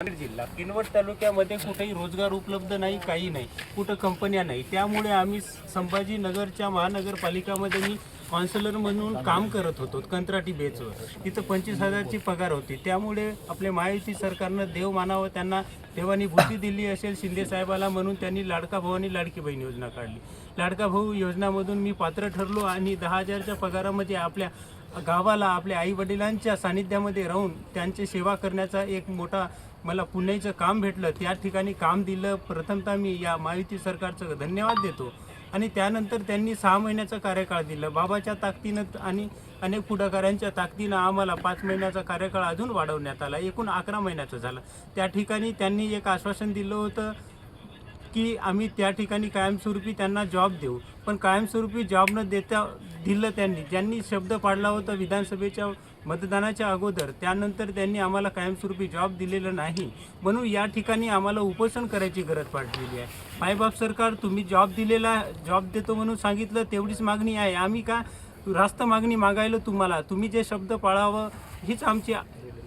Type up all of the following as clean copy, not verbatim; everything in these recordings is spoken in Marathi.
नांदेड जिल्हा किनवट तालुक्यामध्ये कुठेही रोजगार उपलब्ध नाही, काही नाही, कुठं कंपन्या नाही. त्यामुळे आम्ही संभाजीनगरच्या महानगरपालिकामध्ये मी काउन्सिलर म्हणून काम करत होतो कंत्राटी बेसवर. तिथं 25,000ची पगार होती. त्यामुळे आपल्या महायुती सरकारनं देव मानावं, त्यांना देवानी बुद्धी दिली असेल शिंदे साहेबाला, म्हणून त्यांनी लाडका भाऊ आणि लाडकी बहीण योजना काढली. लाडका भाऊ योजनामधून मी पात्र ठरलो आणि 10,000च्या पगारामध्ये आपल्या गावाला आपल्या आई वडिलांच्या सानिध्यामध्ये राहून त्यांची सेवा करण्याचा एक मोठा मला पुण्याचं काम भेटलं. त्या ठिकाणी काम दिलं. प्रथमतः मी या महायुती सरकारचं धन्यवाद देतो. आणि त्यानंतर त्यांनी 6 महिन्याचा कार्यकाळ दिला. बाबाच्या ताकदीनं आणि अनेक पुढाकारांच्या ताकदीनं आम्हाला 5 महिन्याचा कार्यकाळ अजून वाढवण्यात आला. एकूण 11 महिन्याचा झाला. त्या ठिकाणी त्यांनी एक आश्वासन दिलं होतं की आम्ही त्या ठिकाणी कायमस्वरूपी त्यांना जॉब देऊ. पण कायमस्वरूपी जॉब न देता दिलं त्यांनी. ज्यांनी शब्द पाडला होता विधानसभेच्या मतदानाच्या अगोदर, त्यानंतर त्यांनी आम्हाला कायमस्वरूपी जॉब दिलेला नाही. म्हणून या ठिकाणी आम्हाला उपोषण करायची गरज पडलेली आहे. मायबाप सरकार, तुम्ही जॉब देतो म्हणून सांगितलं, तेवढीच मागणी आहे. आम्ही का रास्त मागणी मागायला तुम्हाला, तुम्ही जे शब्द पाळावं हीच आमची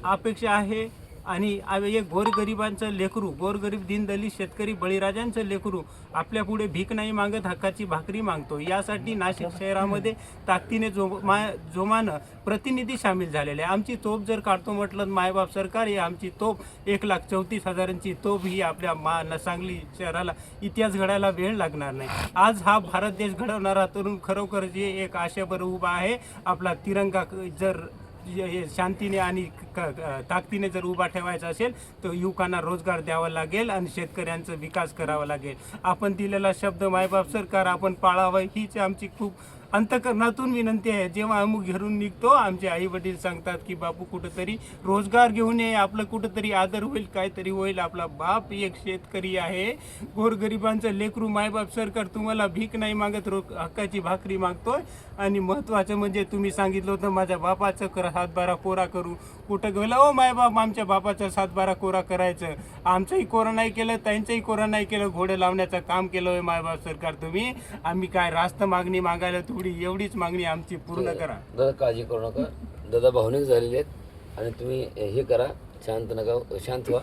अपेक्षा आहे. आणि एक गोरगरिबांचं लेकरू, गोरगरीब दीनदलित शेतकरी बळीराजांचं लेकरू आपल्या पुढे भीक नाही मागत, हक्काची भाकरी मागतो. यासाठी नाशिक शहरामध्ये ताकदीने जोमानं प्रतिनिधी सामील झालेले आहे. आमची तोफ जर काढतो म्हटलं मायबाप सरकार, ही आमची तोफ 1,34,000ची तोफ ही आपल्या सांगली शहराला इतिहास घडायला वेळ लागणार नाही. आज हा भारत देश घडवणारा तरुण खरोखर जे एक आशेवर उभा आहे. आपला तिरंगा जर शांतीने आणि ताकदीने जर उभा ठेवायचा असेल तर युवकांना रोजगार द्यावा लागेल आणि शेतकऱ्यांचा विकास करावा लागेल. आपण दिलेला शब्द मायबाप सरकार आपण पाळावं हीच आमची खूप अंतकरणातून विनंती आहे. जेव्हा आम्ही घरून निघतो, आमचे आई वडील सांगतात की बापू कुठंतरी रोजगार घेऊन ये, आपलं कुठंतरी आदर होईल, काहीतरी होईल. आपला बाप एक शेतकरी आहे, गोरगरिबांचं लेकरू. मायबाप सरकार तुम्हाला भीक नाही मागत, हक्काची भाकरी मागतोय. आणि महत्त्वाचं म्हणजे तुम्ही सांगितलं होतं माझ्या बापाचं 7-12 कोरा करू. कुठं गेलं हो मायबाप, आमच्या बापाचं 7-12 कोरा करायचं. आमचंही कोरा नाही केलं, त्यांचंही कोरा नाही केलं, घोडे लावण्याचं काम केलं होय मायबाप सरकार तुम्ही. आम्ही काय रास्त मागणी मागायला थोडी, एवढीच मागणी आमची पूर्ण करा. दादा काळजी करू नका, दादा भावनिक झालेले आहेत आणि तुम्ही हे करा, शांत व्हा.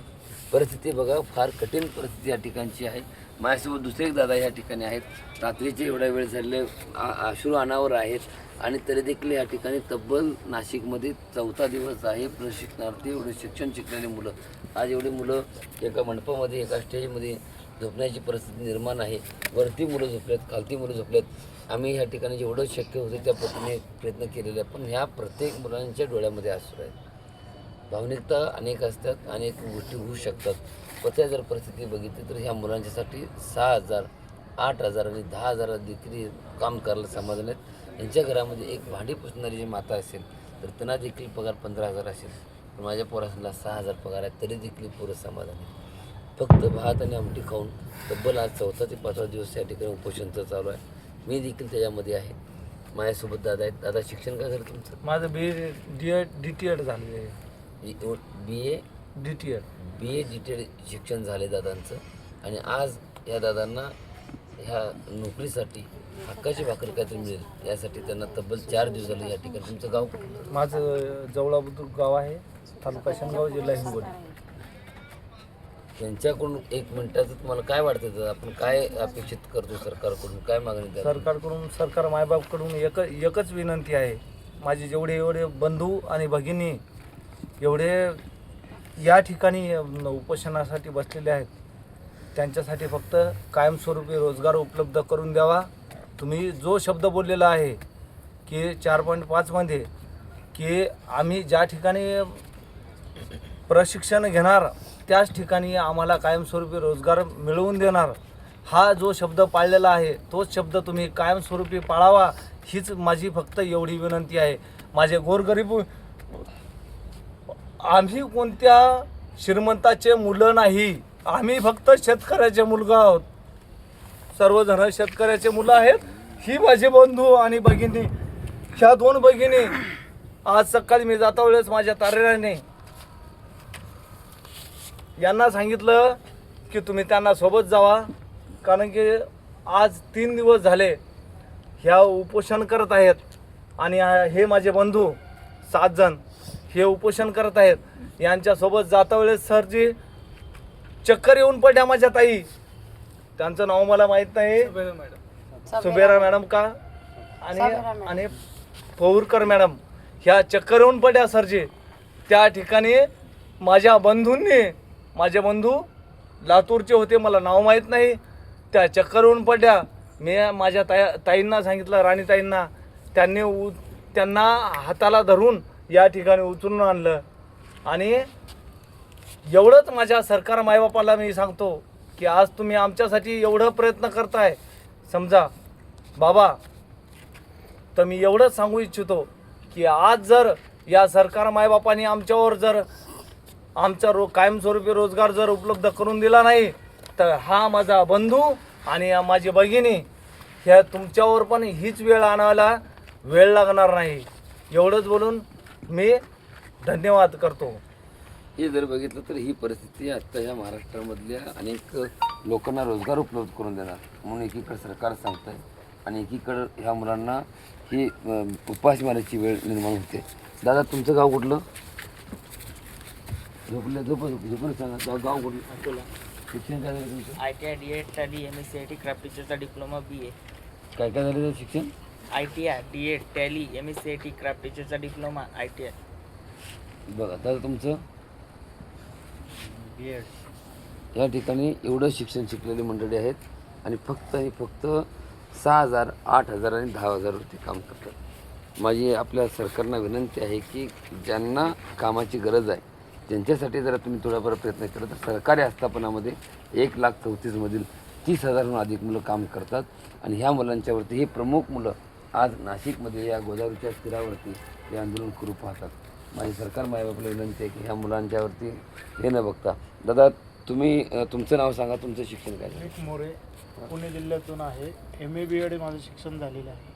परिस्थिती बघा, फार कठीण परिस्थिती या ठिकाणची आहे. माझ्यासोबत दुसरे एक दादा या ठिकाणी आहेत. रात्रीचे एवढा वेळ झालेले अश्रू अनावर आहेत आणि तरी देखील या ठिकाणी तब्बल नाशिकमध्ये 4था दिवस आहे. प्रशिक्षणार्थी एवढे शिक्षण शिकलेली मुलं, आज एवढी मुलं एका मंडपामध्ये एका स्टेजमध्ये झोपण्याची परिस्थिती निर्माण आहे. वरती मुलं झोपलेत, खालती मुलं झोपलेत. आम्ही ह्या ठिकाणी जेवढं शक्य होतं त्या पद्धतीने प्रयत्न केलेले आहे. पण ह्या प्रत्येक मुलांच्या डोळ्यामध्ये अश्रू आहेत. भावनिकता अनेक असतात, अनेक गोष्टी होऊ शकतात. पण त्या जर परिस्थिती बघितली तर ह्या मुलांच्यासाठी 6,000, 8,000 आणि 10,000 देखील काम करायला समाधान आहेत. यांच्या घरामध्ये एक भांडी पुसणारी जी माता असेल तर त्यांना देखील पगार 15,000 असेल. पण माझ्या पोरासला 6,000 पगार आहे, तरी देखील पुरं समाधान आहे. फक्त भात आणि आमटी खाऊन तब्बल आज 4था ते 5वा दिवस या ठिकाणी उपोषणचं चालू आहे. मी देखील त्याच्यामध्ये आहे. माझ्यासोबत दादा आहेत. दादा, शिक्षण काय झालं तुमचं? माझं DTED झालेलं आहे. BA DTED शिक्षण झाले दादांचं. आणि आज या दादांना ह्या नोकरीसाठी हक्काची भाकरी काहीतरी मिळेल यासाठी त्यांना तब्बल 4 दिवस झाले या ठिकाणी. तुमचं गाव कुठलं? माझं जवळा बुद्रुक गाव आहे, तालुका शेनगाव, जिल्हा हिंगोली. त्यांच्याकडून 1 मिनिटाचं तुम्हाला काय वाटतं दादा, आपण काय अपेक्षित करतो सरकारकडून, काय मागणी द्या? सरकार मायबापकडून एकच विनंती आहे. माझे एवढे बंधू आणि भगिनी एवढे या ठिकाणी उपोषणासाठी बसलेले आहेत, त्यांच्यासाठी फक्त कायमस्वरूपी रोजगार उपलब्ध करून द्यावा. तुम्ही जो शब्द बोललेला आहे की 4.5 मध्ये की आम्ही ज्या ठिकाणी प्रशिक्षण घेणार त्याच ठिकाणी आम्हाला कायमस्वरूपी रोजगार मिळवून देणार, हा जो शब्द पाळलेला आहे तोच शब्द तुम्ही कायमस्वरूपी पाळावा, हीच माझी फक्त एवढी विनंती आहे. माझे गोरगरीब, आम्ही कोणत्या श्रीमंताचे मुलं नाही, आम्ही फक्त शेतकऱ्याचे मुलगा आहोत. सर्वजण शेतकऱ्याचे मुलं आहेत. ही माझे बंधू आणि भगिनी, ह्या 2 भगिनी आज सकाळी मी जाता वेळेस माझ्या तारेराने यांना सांगितलं की तुम्ही त्यांना सोबत जावा, कारण की आज 3 दिवस झाले ह्या उपोषण करत आहेत. आणि हे माझे बंधू 7 जण हे उपोषण करत आहेत. यांच्यासोबत जाता वेळेस सरजी चक्कर येऊन पडल्या माझ्या ताई, त्यांचं नाव मला माहित नाही, सुबेरा मॅडम का आणि पौरकर मॅडम, ह्या चक्कर येऊन पडल्या सरजी. त्या ठिकाणी माझ्या बंधूंनी, माझे बंधू लातूरचे होते, मला नाव माहीत नाही, त्या चक्कर येऊन पडल्या. मी माझ्या ताईंना सांगितलं, राणीताईंना, त्यांना हाताला धरून या ठिकाणी उचलून आणलं. आणि एवढंच माझ्या सरकार मायबापाला मी सांगतो की आज तुम्ही आमच्यासाठी एवढं प्रयत्न करताय, समजा बाबा, तर मी एवढंच सांगू इच्छितो की आज जर या सरकार मायबापांनी आमच्यावर जर आमचा कायमस्वरूपी रोजगार जर उपलब्ध करून दिला नाही, तर हा माझा बंधू आणि माझी भगिनी ह्या तुमच्यावर पण हीच वेळ आणायला वेळ लागणार नाही. एवढंच बोलून मी धन्यवाद करतो. हे जर बघितलं तर ही परिस्थिती आत्ता या महाराष्ट्रामधल्या अनेक लोकांना रोजगार उपलब्ध करून देणार म्हणून एकीकडे सरकार सांगत आहे आणि एकीकडे ह्या मुलांना ही उपासमारीची वेळ निर्माण होते. दादा, तुमचं गाव कुठलं? झोपलं सांगा. गाव कुठलं? अकोला. शिक्षण काय झालं तुमचं? ITI DED Tally MSc craft टीचरचा डिप्लोमा BA. काय काय झालं शिक्षण? ITI DED Tally MSc craft टीचरचा डिप्लोमा ITI. बघा दादा, तुमचं BEd. या ठिकाणी एवढं शिक्षण शिकलेली मंडळी आहेत आणि फक्त 6,000, 8,000 आणि 10,000वरती काम करतात. माझी आपल्या सरकारला विनंती आहे की ज्यांना कामाची गरज आहे त्यांच्यासाठी जरा तुम्ही थोडाफार प्रयत्न केला तर सरकारी आस्थापनामध्ये 1,34,000मधील 30,000हून अधिक मुलं काम करतात. आणि ह्या मुलांच्यावरती ही प्रमुख मुलं आज नाशिकमध्ये या गोदावरीच्या तीरावरती हे आंदोलन करू पाहतात. माझी सरकार मायबापाला विनंती आहे की ह्या मुलांच्यावरती हे न बघता. दादा, तुम्ही तुमचं नाव सांगा, तुमचं शिक्षण काय झालं? एक मोरे, पुणे जिल्ह्यातून आहे. MA BEd माझं शिक्षण झालेलं आहे.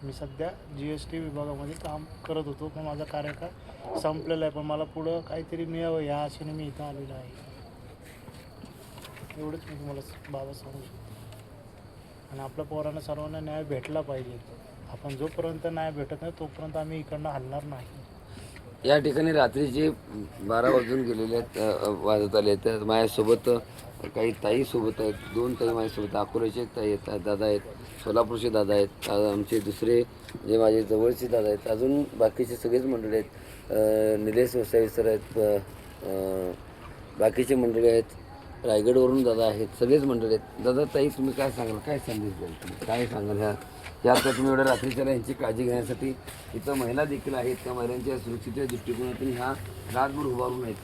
मी सध्या GST विभागामध्ये काम करत होतो, पण माझा कार्यकाळ संपलेला आहे. पण मला पुढं काहीतरी मिळावं या आशेने मी इथं आलेलो आहे. एवढंच मी तुम्हाला बाबा सांगू शकतो. आणि आपल्या पोरांना सर्वांना न्याय भेटला पाहिजे. आपण जोपर्यंत न्याय भेटत नाही तोपर्यंत आम्ही इकडनं हलणार नाही. या ठिकाणी रात्रीचे 12 वाजून गेलेले आहेत, वाजत आले आहेत. माझ्यासोबत काही ताई सोबत आहेत, 2 ताई माझ्यासोबत. अकोल्याचे एक ताई आहेत, दादा आहेत, सोलापूरचे दादा आहेत, आमचे दुसरे जे माझे जवळचे दादा आहेत, अजून बाकीचे सगळेच मंडळी आहेत. निलेश वसाई सर आहेत, बाकीचे मंडळी आहेत, रायगडवरून दादा आहेत, सगळेच मंडळी आहेत. दादा, ताई, तुम्ही काय सांगाल, काय संदेश द्याल, तुम्ही काय सांगाल ह्या आता तुम्ही एवढ्या रात्रीच्या यांची काळजी घेण्यासाठी इथं महिला देखील आहेत, त्या महिलांच्या सुरक्षिततेच्या दृष्टिकोनातून ह्या रातभर उभारून आहेत.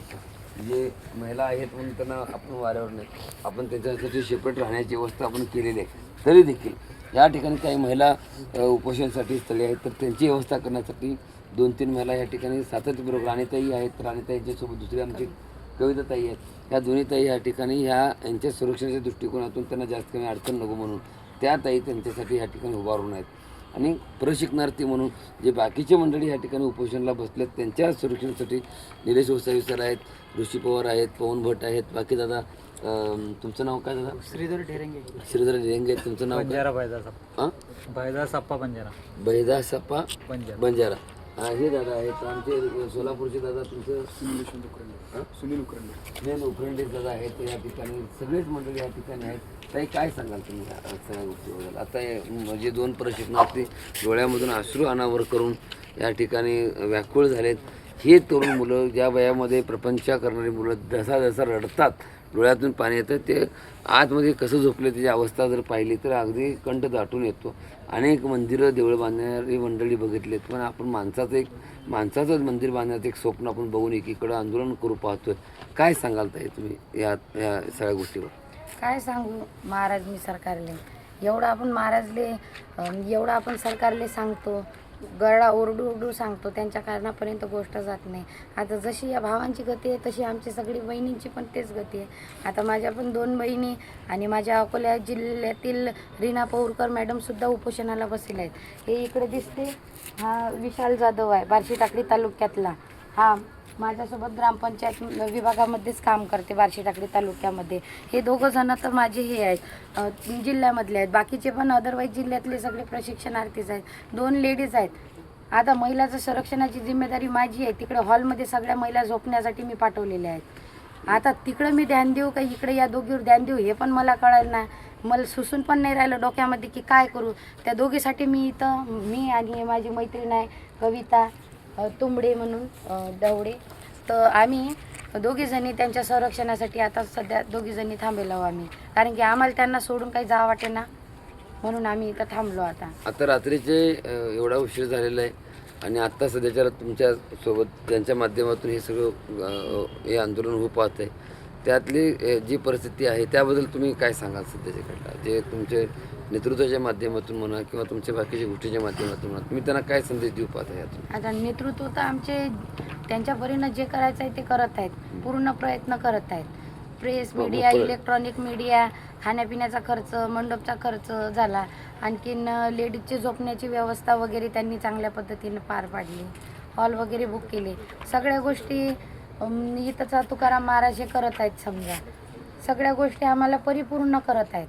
जे महिला आहेत म्हणून त्यांना आपण वाऱ्यावर नाही, आपण त्याच्यासाठी सेपरेट राहण्याची व्यवस्था आपण केलेली आहे. तरी देखील या ठिकाणी काही महिला उपोषणासाठी स्थळे आहेत, तर त्यांची व्यवस्था करण्यासाठी 2-3 महिला या ठिकाणी सातत्यपूर्वक, राणीताई आहेत, राणीताईच्यासोबत दुसरी आमची कविताताई आहेत, ह्या दोन्ही ताई या ठिकाणी यांच्या सुरक्षेच्या दृष्टिकोनातून त्यांना जास्त कमी अडचण नको म्हणून त्या ताई त्यांच्यासाठी या ठिकाणी उभारून आहेत. आणि प्रशिक्षणार्थी म्हणून जे बाकीचे मंडळी या ठिकाणी उपोषणाला बसलेत त्यांच्या सुरक्षेसाठी निलेश वसाई सर आहेत, ऋषी पवार आहेत, पवन भट आहेत, बाकी दादा. तुमचं नाव काय दादा? श्रीधर ढेरेंगे. श्रीधर ढेरेंगे. तुमचं नाव काय? बैदासप्पा बंजारा. बैदासप्पा बंजारा. हे दादा आहेत आमचे सोलापूरचे दादा. तुमचं? सुनील उकरंडे दादा आहेत या ठिकाणी. सगळेच मंडळी या ठिकाणी आहेत. ताई, काय सांगाल तुम्ही सगळ्या गोष्टीबद्दल? आता म्हणजे 2 प्रशिक्षणार्थी डोळ्यामधून अश्रू अनावर करून या ठिकाणी व्याकुळ झालेत. हे तरुण मुलं, ज्या वयामध्ये प्रपंच करणारी मुलं जसा रडतात, डोळ्यातून पाणी येतं, ते आतमध्ये कसं झोपले त्याची अवस्था जर पाहिली तर अगदी कंठ दाटून येतो. अनेक मंदिरं, देवळं बांधणारी मंडळी बघितलेत, पण आपण माणसाचंच मंदिर बांधण्याचं एक स्वप्न आपण बघून एकीकडं आंदोलन करू पाहतोय. काय सांगाल ताई तुम्ही या सगळ्या गोष्टीवर? काय सांगू महाराज, मी सरकारले एवढं आपण सरकारले सांगतो, गरडा ओरडू सांगतो, त्यांच्या कारणापर्यंत गोष्ट जात नाही. आता जशी या भावांची गती आहे तशी आमची सगळी बहिणींची पण तेच गती आहे. आता माझ्या पण 2 बहिणी आणि माझ्या अकोला जिल्ह्यातील रीना पौरकर मॅडमसुद्धा उपोषणाला बसलेल्या आहेत. हे इकडे दिसते, हा विशाल जाधव आहे, बार्शी टाकळी तालुक्यातला. हा माझ्यासोबत ग्रामपंचायत विभागामध्येच काम करते, बार्शी टाकळी तालुक्यामध्ये. हे 2 जण तर माझे हे आहेत, जिल्ह्यामधले आहेत. बाकीचे पण अदरवाईज जिल्ह्यातले सगळे प्रशिक्षणार्थीच आहेत. 2 लेडीज आहेत. आता महिलाचं संरक्षणाची जिम्मेदारी माझी आहे. तिकडे हॉलमध्ये सगळ्या महिला झोपण्यासाठी मी पाठवलेल्या आहेत. आता तिकडं मी ध्यान देऊ का इकडे या दोघीवर ध्यान देऊ हे पण मला कळायला नाही. मला सुसून पण नाही राहिलं डोक्यामध्ये की काय करू. त्या दोघीसाठी मी आणि माझी मैत्रीण आहे कविता तुंबडे म्हणून दवडे, तर आम्ही दोघीजणी त्यांच्या संरक्षणासाठी आता सध्या दोघीजणी थांबलेलो आहोत आम्ही, कारण की आम्हाला त्यांना सोडून काही जावं वाटे ना, म्हणून आम्ही इथं थांबलो. आता रात्रीचे एवढा उशीर झालेला आहे आणि आत्ता सध्याच्या तुमच्या सोबत त्यांच्या माध्यमातून हे सगळं हे आंदोलन होऊ पाहत आहे, त्यातली जी परिस्थिती आहे त्याबद्दल तुम्ही काय सांगाल सध्याच्या घडला, जे तुमचे नेतृत्वाच्या माध्यमातून म्हणा किंवा तुमच्या बाकीच्या गोष्टीच्या माध्यमातून म्हणा, तुम्ही त्यांना काय संदेश देऊ पाहता यातून? आता नेतृत्व तर आमचे त्यांच्या परीनं जे करायचं आहे ते करत आहेत, पूर्ण प्रयत्न करत आहेत. प्रेस मीडिया, इलेक्ट्रॉनिक मीडिया, खाण्यापिण्याचा खर्च, मंडपचा खर्च झाला, आणखीन लेडीजची झोपण्याची व्यवस्था वगैरे त्यांनी चांगल्या पद्धतीने पार पाडली, हॉल वगैरे बुक केले, सगळ्या गोष्टी इथंचा तुकाराम महाराज हे करत आहेत. समजा सगळ्या गोष्टी आम्हाला परिपूर्ण करत आहेत.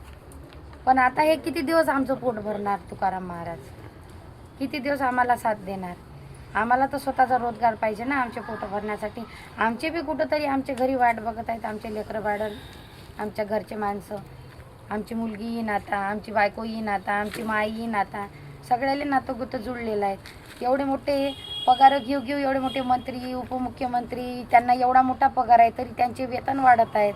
पण आता हे किती दिवस आमचं पोट भरणार तुकाराम महाराज, किती दिवस आम्हाला साथ देणार? आम्हाला तर स्वतःचा रोजगार पाहिजे ना आमचे पोट भरण्यासाठी. आमचे बी कुठंतरी आमच्या घरी वाट बघत आहेत, आमचे लेकरं बाळं, आमच्या घरचे माणसं, आमची मुलगी येईन आता, आमची बायको येईन आता, आमची माई येईन आता, सगळ्याले नातं जुळलेलं आहे. एवढे मोठे पगार घेऊ एवढे मोठे मंत्री, उपमुख्यमंत्री, त्यांना एवढा मोठा पगार आहे तरी त्यांचे वेतन वाढत आहेत.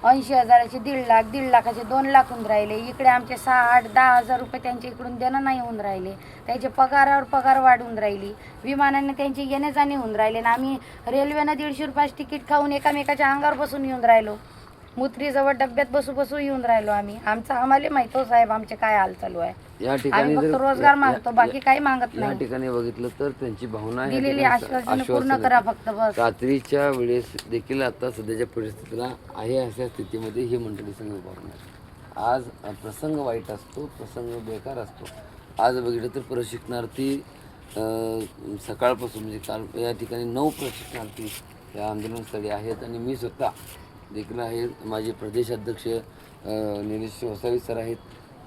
80,000चे 1.5 लाख, 1.5 लाखाचे 2 लाख होऊन राहिले. इकडे आमचे 6, 8, 10 हजार रुपये त्यांच्या इकडून देणं नाही होऊन राहिले. त्याचे पगारावर पगार वाढून राहिली. विमानाने त्यांची येणे जाणे होऊन राहिले ना आम्ही रेल्वेनं 150 रुपयाची तिकीट खाऊन एकामेकाच्या अंगावर बसून येऊन राहिलो. मुत्रीजवळ डब्यात बसू येऊन राहिलो आम्ही. आम्हाला माहिती हो साहेब आमचे काय हाल चालू आहे. या ठिकाणी आम्ही फक्त रोजगार मागतो, बाकी काही मागत या नाही. ठिकाणी बघितलं तर त्यांची भावना आहे, दिलेली आश्वासनं पूर्ण करा फक्त बस. रात्रीच्या वेळेस देखील आता सध्याच्या परिस्थितीला आहे अशा स्थितीमध्ये ही मंडळी संघ उभारणार. आज प्रसंग वाईट असतो, प्रसंग बेकार असतो. आज बघितलं तर प्रशिक्षणार्थी सकाळपासून म्हणजे काल या ठिकाणी 9 प्रशिक्षणार्थी या आंदोलनस्थळी आहेत आणि मी स्वतः देखील आहे. माझे प्रदेश अध्यक्ष निलेश वसावी सर आहेत,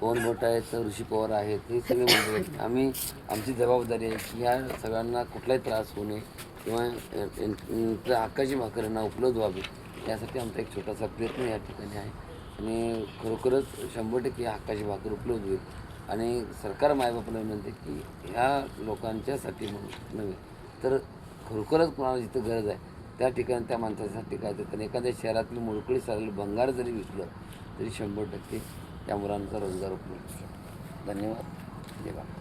पवन भट आहेत, ऋषी पवार आहेत, हे सगळे मंडळी आहेत. आमची जबाबदारी आहे की या सगळ्यांना कुठलाही त्रास होऊ नये किंवा हक्काची भाकरांना उपलब्ध व्हावी यासाठी आमचा एक छोटासा प्रयत्न या ठिकाणी आहे आणि खरोखरच 100% हक्काची भाकर उपलब्ध होईल. आणि सरकार मायबापाला विनंती की ह्या लोकांच्यासाठी म्हणून नव्हे तर खरोखरच कोणाला जिथं गरज आहे त्या ठिकाणी त्या माणसासाठी काय तर एखाद्या शहरातली मोडकळी सारली भंगार जरी विकलं तरी 100% त्या मुलांचा रोजगार उपलब्ध होतो. धन्यवाद. जय भारत.